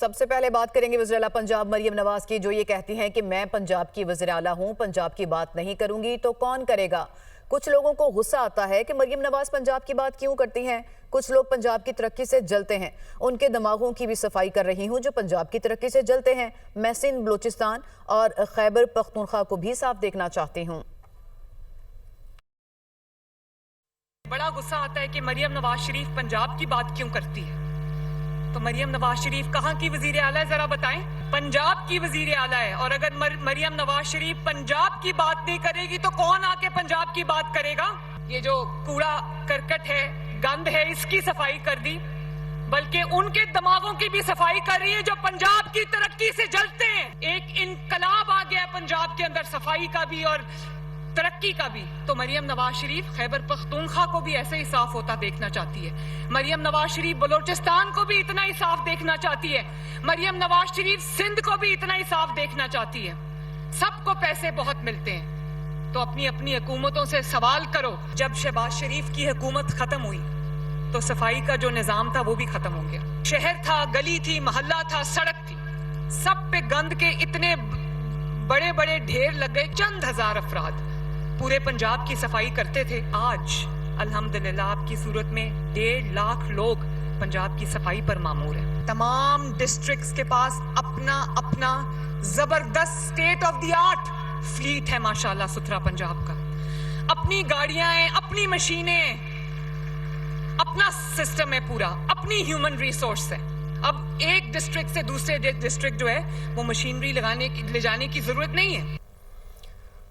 سب سے پہلے بات کریں گے وزیر اعلیٰ پنجاب مریم نواز کی، جو یہ کہتی ہیں کہ میں پنجاب کی وزیر اعلیٰ ہوں، پنجاب کی بات نہیں کروں گی تو کون کرے گا؟ کچھ لوگوں کو غصہ آتا ہے کہ مریم نواز پنجاب کی بات کیوں کرتی ہیں؟ کچھ لوگ پنجاب کی ترقی سے جلتے ہیں، ان کے دماغوں کی بھی صفائی کر رہی ہوں جو پنجاب کی ترقی سے جلتے ہیں۔ میں سندھ، بلوچستان اور خیبر پختونخوا کو بھی صاف دیکھنا چاہتی ہوں۔ بڑا غصہ آتا ہے کہ مریم نواز شریف پنجاب کی بات کیوں کرتی ہے؟ تو مریم نواز شریف کہاں کی وزیر اعلیٰ ہے ذرا بتائیں؟ پنجاب کی وزیر اعلیٰ ہے، اور اگر مریم نواز شریف پنجاب کی بات نہیں کرے گی تو کون آ کے پنجاب کی بات کرے گا؟ یہ جو کوڑا کرکٹ ہے، گند ہے، اس کی صفائی کر دی، بلکہ ان کے دماغوں کی بھی صفائی کر رہی ہے جو پنجاب کی ترقی سے جلتے ہیں۔ ایک انقلاب آ گیا ہے پنجاب کے اندر، صفائی کا بھی اور ترقی کا بھی۔ تو مریم نواز شریف خیبر پختونخوا کو بھی ایسے ہی صاف ہوتا دیکھنا چاہتی ہے، مریم نواز شریف بلوچستان کو بھی اتنا ہی صاف دیکھنا چاہتی ہے، مریم نواز شریف سندھ کو بھی اتنا ہی صاف دیکھنا چاہتی ہے۔ سب کو پیسے بہت ملتے ہیں تو اپنی اپنی حکومتوں سے سوال کرو۔ جب شہباز شریف کی حکومت ختم ہوئی تو صفائی کا جو نظام تھا وہ بھی ختم ہو گیا۔ شہر تھا، گلی تھی، محلہ تھا، سڑک تھی، سب پہ گند کے اتنے بڑے بڑے ڈھیر لگ گئے۔ چند ہزار افراد پورے پنجاب کی صفائی کرتے تھے، آج الحمدللہ آپ کی صورت میں 1.5 لاکھ لوگ پنجاب کی صفائی پر مامور ہیں۔ تمام ڈسٹرکٹس کے پاس اپنا اپنا زبردست state of the art flat ہے ماشاءاللہ ستھرا پنجاب کا، اپنی گاڑیاں ہیں، اپنی مشینیں ہیں، اپنا سسٹم ہے پورا، اپنی ہیومن ریسورس ہے۔ اب ایک ڈسٹرکٹ سے دوسرے ڈسٹرکٹ جو ہے وہ مشینری لے جانے کی ضرورت نہیں ہے۔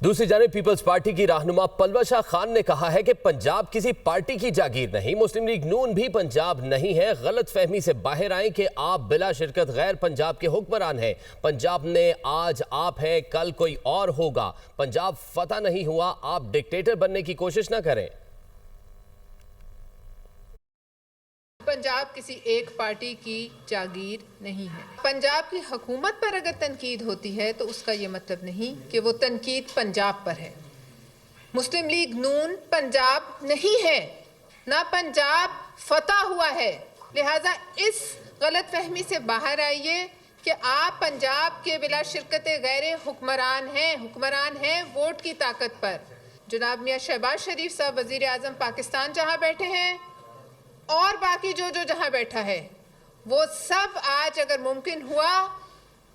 دوسری جانب پیپلز پارٹی کی رہنما پلوہ شاہ خان نے کہا ہے کہ پنجاب کسی پارٹی کی جاگیر نہیں، مسلم لیگ نون بھی پنجاب نہیں ہے۔ غلط فہمی سے باہر آئیں کہ آپ بلا شرکت غیر پنجاب کے حکمران ہیں۔ پنجاب نے آج آپ ہیں، کل کوئی اور ہوگا۔ پنجاب فتح نہیں ہوا، آپ ڈکٹیٹر بننے کی کوشش نہ کریں۔ پنجاب کسی ایک پارٹی کی جاگیر نہیں ہے۔ پنجاب کی حکومت پر اگر تنقید ہوتی ہے تو اس کا یہ مطلب نہیں کہ وہ تنقید پنجاب پر ہے۔ مسلم لیگ نون پنجاب نہیں ہے، نہ پنجاب فتح ہوا ہے، لہٰذا اس غلط فہمی سے باہر آئیے کہ آپ پنجاب کے بلا شرکت غیر حکمران ہیں ووٹ کی طاقت پر۔ جناب میاں شہباز شریف صاحب وزیر اعظم پاکستان جہاں بیٹھے ہیں اور باقی جو جہاں بیٹھا ہے، وہ سب آج اگر ممکن ہوا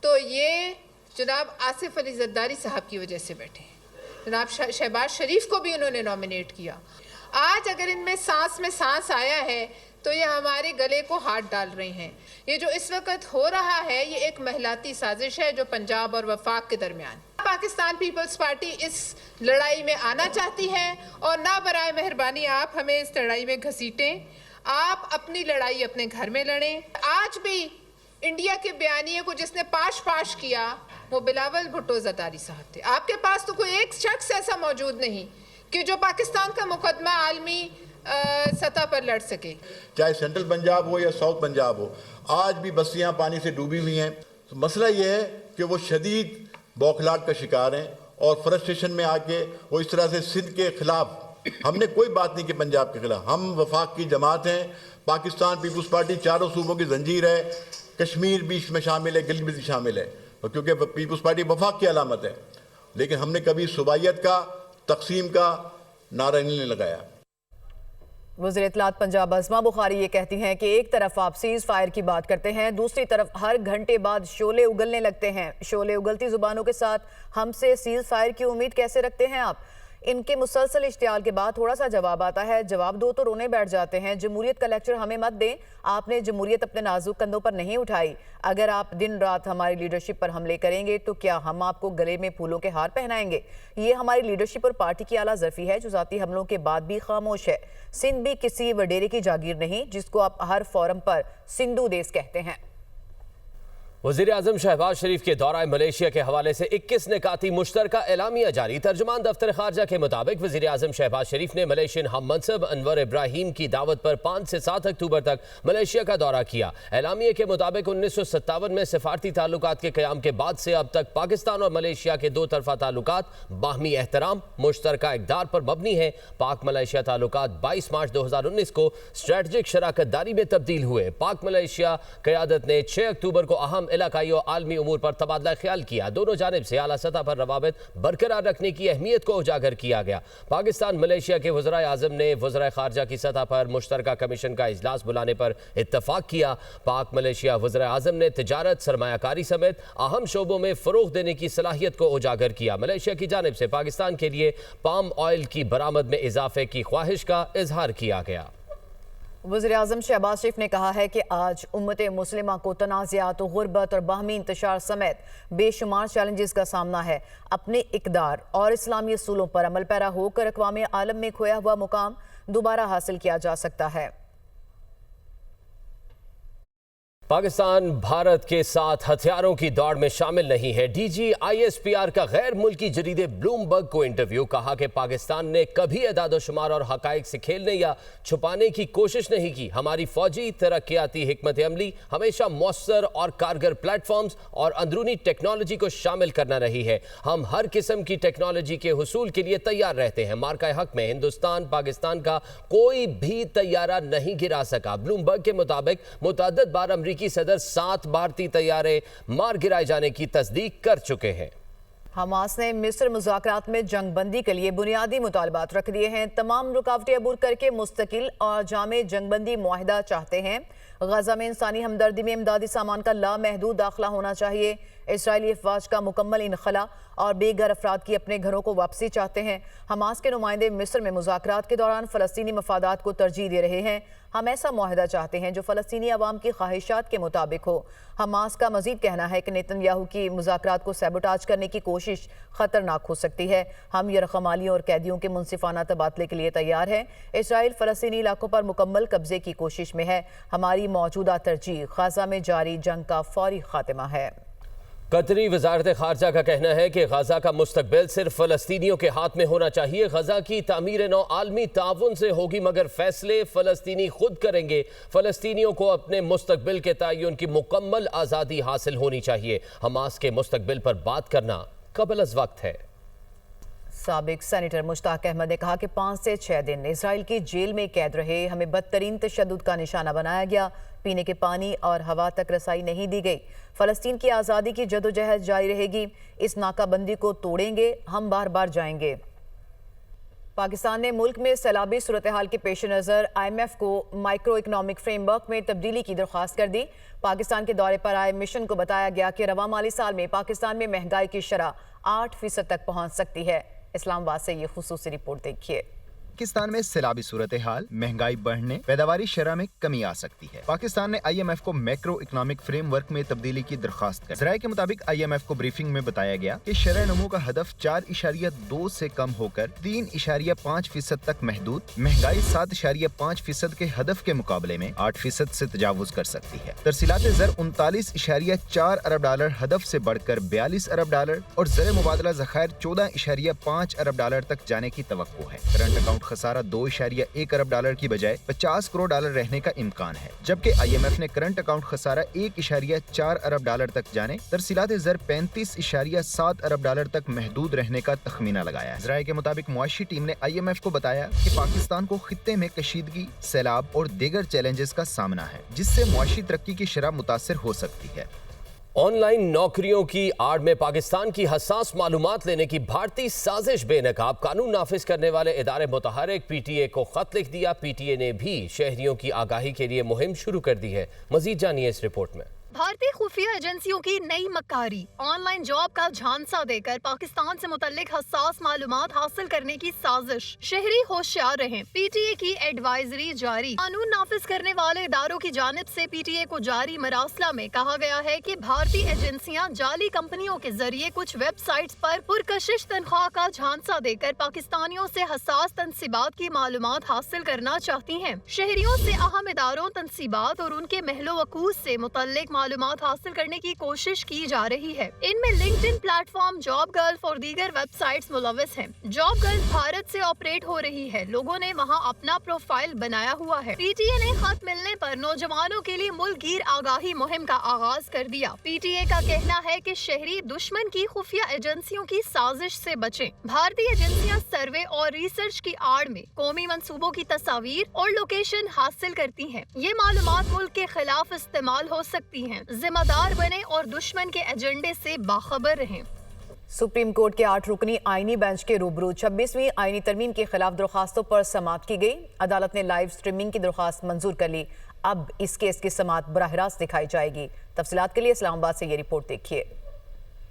تو یہ جناب آصف علی زرداری صاحب کی وجہ سے بیٹھے ہیں۔ جناب شہباز شریف کو بھی انہوں نے نامینیٹ کیا۔ آج اگر ان میں سانس آیا ہے تو یہ ہمارے گلے کو ہاتھ ڈال رہے ہیں۔ یہ جو اس وقت ہو رہا ہے یہ ایک مہلاتی سازش ہے جو پنجاب اور وفاق کے درمیان۔ پاکستان پیپلز پارٹی اس لڑائی میں آنا چاہتی ہے اور نہ برائے مہربانی آپ ہمیں اس لڑائی میں گھسیٹیں۔ آپ اپنی لڑائی اپنے گھر میں لڑیں۔ آج بھی انڈیا کے بیانیے کو جس نے پاش کیا وہ بلاول بھٹو زرداری صاحب تھے۔ آپ کے پاس تو کوئی ایک شخص ایسا موجود نہیں کہ جو پاکستان کا مقدمہ عالمی سطح پر لڑ سکے۔ چاہے سینٹرل پنجاب ہو یا ساؤتھ پنجاب ہو، آج بھی بستیاں پانی سے ڈوبی ہوئی ہیں۔ تو مسئلہ یہ ہے کہ وہ شدید بوکھلاہٹ کا شکار ہیں اور فرسٹریشن میں آ کے وہ اس طرح سے سندھ کے خلاف، ہم نے کوئی بات نہیں کی پنجاب کے خلاف، ہم وفاق کی جماعت ہیں۔ پاکستان پیپلز پارٹی چاروں صوبوں کی زنجیر ہے، کشمیر بھی اس میں شامل ہے، گلگت بھی شامل ہے، کیونکہ پیپلز پارٹی وفاق کی علامت ہے، لیکن ہم نے کبھی صوبائیت کا، تقسیم کا نعرہ نہیں لگایا۔ وزیر اطلاعات پنجاب عظمہ بخاری یہ کہتی ہیں کہ ایک طرف آپ سیز فائر کی بات کرتے ہیں، دوسری طرف ہر گھنٹے بعد شعلے اگلنے لگتے ہیں۔ شعلے اگلتی زبانوں کے ساتھ ہم سے سیز فائر کی امید کیسے رکھتے ہیں آپ؟ ان کے مسلسل اشتعال کے بعد تھوڑا سا جواب آتا ہے، جواب دو تو رونے بیٹھ جاتے ہیں۔ جمہوریت کا لیکچر ہمیں مت دیں، آپ نے جمہوریت اپنے نازک کندھوں پر نہیں اٹھائی۔ اگر آپ دن رات ہماری لیڈرشپ پر حملے کریں گے تو کیا ہم آپ کو گلے میں پھولوں کے ہار پہنائیں گے؟ یہ ہماری لیڈرشپ اور پارٹی کی اعلیٰ ظرفی ہے جو ذاتی حملوں کے بعد بھی خاموش ہے۔ سندھ بھی کسی وڈیرے کی جاگیر نہیں جس کو آپ ہر فورم پر سندھو دیس کہتے ہیں۔ वज़ीर आज़म शहबाज शरीफ के दौरा मलेशिया के हवाले से 21 निकाती मुश्तरका एलामिया जारी। तर्जुमान दफ्तर खारजा के मुताबिक वज़ीर आज़म शहबाज शरीफ ने मलेशियन हम मनसब अनवर इब्राहिम की दावत पर 5 से 7 अक्टूबर तक मलेशिया का दौरा किया। एलामिया के मुताबिक 1957 में सिफारती ताल्लुकात के क़याम के बाद से अब तक पाकिस्तान और मलेशिया के दो तरफा ताल्लुकात बाहमी एहतराम, मुश्तरका इक़दार पर मबनी है। पाक मलेशिया ताल्लुकात 22 मार्च 2019 को स्ट्रेटजिक शराकतदारी में तब्दील हुए। पाक मलेशिया क़यादत ने 6 अक्टूबर को अहम इलाकाई और आलमी उमूर पर तबादला ख्याल किया। दोनों जानिब से आला सतह पर रवाबित बरकरार रखने की अहमियत को उजागर किया गया। पाकिस्तान मलेशिया के वज़राए आज़म ने वज़राए खारजा की सतह पर मुश्तरका कमीशन का इजलास बुलाने पर इत्तफाक किया। पाक मलेशिया वज़राए आज़म ने तिजारत, सरमायाकारी समेत अहम शोबों में फ़रोग़ देने की सलाहियत को उजागर किया। मलेशिया की जानिब से पाकिस्तान के लिए पाम ऑयल की बरामद में इजाफे की ख्वाहिश का इजहार किया गया। वज़ीर आज़म शहबाज शरीफ ने कहा है कि आज उम्मत मुस्लिमा को तनाज़ात, गुर्बत और बाहमी इंतशार समेत बेशुमार चैलेंजेस का सामना है। अपने इक़दार और इस्लामी असूलों पर अमल पैरा होकर अक़वाम आलम में खोया हुआ मुकाम दोबारा हासिल किया जा सकता है। पाकिस्तान भारत के साथ हथियारों की दौड़ में शामिल नहीं है। डीजी ISPR का गैर मुल्की जरीदे ब्लूमबर्ग को इंटरव्यू। कहा कि पाकिस्तान ने कभी एदाद-ओ-शुमार और हकाइक से खेलने या छुपाने की कोशिश नहीं की। हमारी फौजी तरक्याती हिकमत अमली हमेशा मौसर और कारगर प्लेटफॉर्म्स और अंदरूनी टेक्नोलॉजी को शामिल करना रही है। हम हर किस्म की टेक्नोलॉजी के हुसूल के लिए तैयार रहते हैं। मार्का हक में हिंदुस्तान पाकिस्तान का कोई भी तैयारा नहीं गिरा सका। ब्लूमबर्ग के मुताबिक मुतअद्दिद बार अमरीकी सदर 7 भारतीय तैयारे मार गिराए जाने की तस्दीक कर चुके हैं। हमास ने मिस्र मुज़ाकरात में जंग बंदी के लिए बुनियादी मुतालबात रख दिए हैं। तमाम रुकावटें अबूर करके मुस्तकिल और जामे जंग बंदी मुआहिदा चाहते हैं। गजा में इंसानी हमदर्दी में इमदादी सामान का लामहदूद दाखिला होना चाहिए। इसराइली अफवाज का मुकम्मल इनखला और बेघर अफराद की अपने घरों को वापसी चाहते हैं। हमास के नुमाइंदे मिस्र में मुज़ाकरात के दौरान फ़लस्तीनी मफादात को तरजीह दे रहे हैं। हम ऐसा मुआहिदा चाहते हैं जो फ़लस्तीनी अवाम की ख्वाहिशात के मुताबिक हो। हमास का मजीद कहना है कि नेतन्याहू की मुज़ाकरात को सैबोटाज करने की कोशिश ख़तरनाक हो सकती है। हम यरग़मालियों और कैदियों के मुनसिफाना तबादले के लिए तैयार हैं। इसराइल फ़लस्तीनी इलाकों पर मुकम्मल कब्जे की कोशिश में है। हमारी मौजूदा तरजीह गजा में जारी जंग का फौरी खात्मा है। कतरी वजारत खारजा का कहना है कि गजा का मुस्तकबिल सिर्फ फ़लस्तीनियों के हाथ में होना चाहिए। गजा की तामीर नौ आलमी ताउन से होगी, मगर फैसले फ़लस्तीनी खुद करेंगे। फ़लस्तीनियों को अपने मुस्तकबिल के तयन की मुकम्मल आज़ादी हासिल होनी चाहिए। हमास के मुस्तकबिल पर बात करना कबल अज़ वक्त है। साबिक सेनेटर मुश्ताक अहमद ने कहा कि 5 से 6 दिन इसराइल की जेल में कैद रहे। हमें बदतरीन तशद्दुद का निशाना बनाया गया। पीने के पानी और हवा तक रसाई नहीं दी गई। फ़लस्तीन की आज़ादी की जदोजहद जारी रहेगी। इस नाकाबंदी को तोड़ेंगे, हम बार बार जाएंगे। पाकिस्तान ने मुल्क में सैलाबी सूरत हाल के पेश नज़र IMF को माइक्रो इकनॉमिक फ्रेमवर्क में तब्दीली की दरख्वास्त कर दी। पाकिस्तान के दौरे पर आए मिशन को बताया गया कि रवा माली साल में पाकिस्तान में महंगाई की शरह 8% तक पहुँच सकती है। इस्लामाबाद से ये खुसूसी रिपोर्ट देखिए। पाकिस्तान में सैलाबी सूरत हाल, महंगाई बढ़ने, पैदावारी शरह में कमी आ सकती है। पाकिस्तान ने IMF को मैक्रो इकोनॉमिक फ्रेमवर्क में तब्दीली की दरख्वास्त कर। ज़राए के मुताबिक IMF को ब्रीफिंग में बताया गया कि शरह नमू का हदफ 4.2 से कम होकर 3.5% तक महदूद, महंगाई 7.5% के हदफ के मुकाबले में 8% से तजावुज कर सकती है। तरसीलात ज़र 39.4 अरब डॉलर हदफ से बढ़कर 42 अरब डॉलर और ज़र मुबादला ज़खायर 14.5 अरब डॉलर तक जाने की तवक्को है। करंट अकाउंट खसारा 2.1 अरब डॉलर की बजाय 50 करोड़ डॉलर रहने का इम्कान है, जबकि IMF ने करंट अकाउंट खसारा 1.4 अरब डॉलर तक जाने, तरसीलात ज़र 35.7 अरब डॉलर तक महदूद रहने का तखमीना लगाया है। ज़राए के मुताबिक मुआशी टीम ने IMF को बताया कि पाकिस्तान को खित्ते में कशीदगी, सैलाब और दीगर चैलेंजेस का सामना है, जिससे मुआशी तरक्की की शरह मुतासिर हो सकती है। ऑनलाइन नौकरियों की आड़ में पाकिस्तान की हसास मालूमात लेने की भारतीय साजिश बेनकाब। कानून नाफिज करने वाले इदारे मुतहरिक PTA को खत लिख दिया। PTA ने भी शहरियों की आगाही के लिए मुहिम शुरू कर दी है। मजीद जानिए इस रिपोर्ट में। भारतीय खुफिया एजेंसियों की नई मक्कारी, ऑनलाइन जॉब का झांसा देकर पाकिस्तान से मुतल्लिक हसास मालूमात हासिल करने की साजिश। शहरी होशियार रहें। PTA की एडवाइजरी जारी। कानून नाफिज करने वाले इदारों की जानिब से PTA को जारी मरासला में कहा गया है कि भारतीय एजेंसियां जाली कंपनियों के जरिए कुछ वेबसाइट्स पर पुरकशिश तनख्वाह का झांसा देकर पाकिस्तानियों से हसास तनसीबात की मालूमात हासिल करना चाहती हैं। शहरियों से अहम इदारों, तनसीबात और उनके महलो वकूस से मुतल्लिक मालूमात हासिल करने की कोशिश की जा रही है। इनमें लिंक्डइन प्लेटफॉर्म, जॉब गर्ल और दीगर वेबसाइट्स मुलविस हैं। जॉब गर्ल भारत से ऑपरेट हो रही है, लोगों ने वहां अपना प्रोफाइल बनाया हुआ है। पीटीए ने खत मिलने पर नौजवानों के लिए मुल्कगीर आगाही मुहिम का आगाज कर दिया। पीटीए का कहना है कि शहरी दुश्मन की खुफिया एजेंसियों की साजिश से बचें। भारतीय एजेंसियां सर्वे और रिसर्च की आड़ में कौमी मंसूबों की तस्वीर और लोकेशन हासिल करती हैं। ये मालूमात मुल्क के खिलाफ इस्तेमाल हो सकती हैं। जिम्मेदार बने और दुश्मन के एजेंडे से बाखबर रहें। सुप्रीम कोर्ट के 8 रुकनी आईनी बेंच के रूबरू 26वीं आईनी तरमीम के खिलाफ दरखास्तों पर समाअत की गई। अदालत ने लाइव स्ट्रीमिंग की दरखास्त मंजूर कर ली। अब इस केस की समाअत बराह रास्त दिखाई जाएगी। तफसीलात के लिए इस्लामाबाद से ये रिपोर्ट देखिए।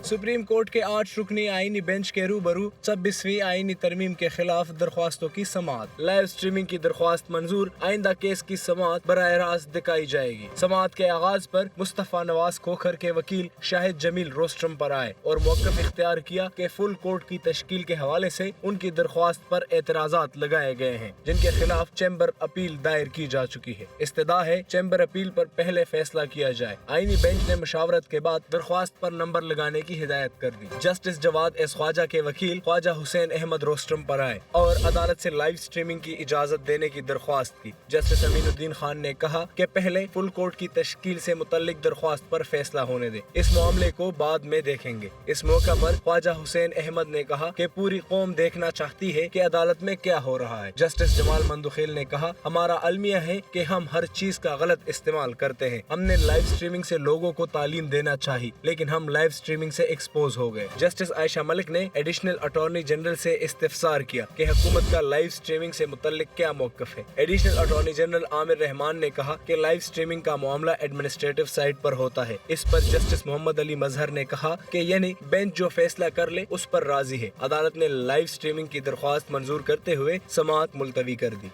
सुप्रीम कोर्ट के 8 रुकनी आईनी बेंच के रूबरू 26वीं आईनी तरमीम के खिलाफ दरख्वास्तों की समाअत। लाइव स्ट्रीमिंग की दरख्वास्त मंजूर, आइंदा केस की समाअत बराह रास्त दिखाई जाएगी। समाअत के आगाज पर मुस्तफा नवाज खोखर के वकील शाहिद जमील रोस्ट्रम पर आए और मौक़िफ़ इख्तियार किया कि फुल कोर्ट की तश्कील के हवाले से उनकी दरख्वास्त पर एतराज़ात लगाए गए हैं, जिनके खिलाफ चैम्बर अपील दायर की जा चुकी है। इस्तदा है चैम्बर अपील पर पहले फैसला किया जाए। आईनी बेंच ने मशावरत के बाद दरख्वास्त पर नंबर लगाने की हिदायत कर दी। जस्टिस जवाद एस ख्वाजा के वकील ख्वाजा हुसैन अहमद रोस्ट्रम पर आए और अदालत से लाइव स्ट्रीमिंग की इजाजत देने की दरख्वास्त की। जस्टिस अमीनुद्दीन खान ने कहा कि पहले फुल कोर्ट की तश्कील से मुतल्लिक दरख्वास्त पर फैसला होने दे, इस मामले को बाद में देखेंगे। इस मौका पर ख्वाजा हुसैन अहमद ने कहा कि पूरी कौम देखना चाहती है कि अदालत में क्या हो रहा है। जस्टिस जमाल मंदुखेल ने कहा, हमारा अलमिया है कि हम हर चीज का गलत इस्तेमाल करते हैं। हमने लाइव स्ट्रीमिंग से लोगों को तालीम देना चाहिए, लेकिन हम लाइव स्ट्रीमिंग से एक्सपोज हो गए। जस्टिस आयशा मलिक ने एडिशनल अटॉर्नी जनरल से इस्तिफसार किया कि हुकूमत का लाइव स्ट्रीमिंग से मुतल्लिक क्या मौक़िफ़ है। Additional attorney general Aamir Rahman ने कहा कि लाइव स्ट्रीमिंग का मामला एडमिनिस्ट्रेटिव साइट पर होता है। इस पर जस्टिस मोहम्मद अली मजहर ने कहा कि यानी बेंच जो फैसला कर ले उस पर राजी है। अदालत ने लाइव स्ट्रीमिंग की दरख्वास्त मंजूर करते हुए समाअत मुलतवी कर दी।